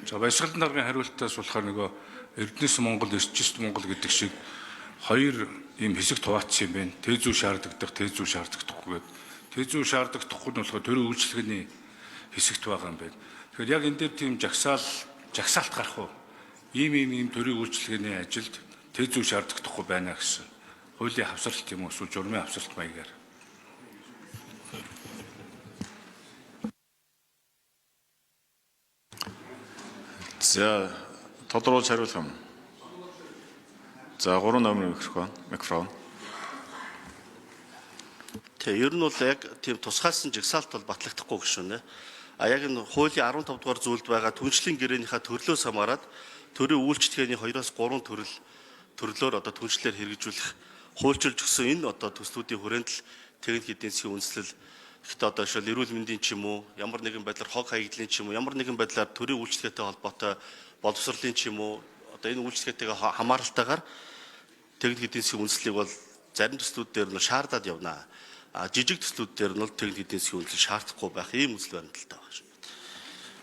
За баясгалан даргын хариултаас болохоор нөгөө Эрдэнэс Монгол, Эрчист Монгол гэдэг шиг хоёр ийм хэсэгт хуваацсан юм байна. Тэзүү шаардагдах, тэзүү шаардагдахгүй гэдэг. Тэзүү шаардагдахгүй нь болохоор төрийн үйлчлэгээний хэсэгт байгаа юм байна. Тэгэхээр яг энэ дээр тийм жагсаалт гарах уу? Ийм төрийн үйлчлэгээний ажилд тэзүү шаардагдахгүй байна гэсэн хуулийн хавсралт юм уу? Эсвэл журмын хавсралт маягаар. За тодруулж хариулах юм. За 3 номерын микрофон. Тэгээ ер нь бол яг тийм тусгаалсан жагсаалт бол батлагдахгүй гişүнэ. А яг энэ хуулийн 15 дугаар зүйлд байгаа түншлэлийн гэрээнийхээ төрлөөс хамаарат төрийн үйлчлэгээний 2-3 төрлөөр одоо түншлэлээр хэрэгжүүлэх хуульчилж өгсөн энэ одоо төслүүдийн хүрээнд л техник эдийн засгийн үндэслэл гэхдээ одоо шил эрүүл мэндийн ч юм уу ямар нэгэн байдлаар хог хаягдлын ч юм уу ямар нэгэн байдлаар төрийн үйлчлэгтэй холбоотой боловсролын ч юм уу одоо энэ үйлчлэгтэйгээ хамааралтайгаар техник эдийн засгийн үндэслэлийг бол зарим төслүүд дээр нь шаардаад явна. А жижиг төслүүд дээр нь бол техник эдийн засгийн үндэслэл шаардахгүй байх ийм үзэл баримталтай байна.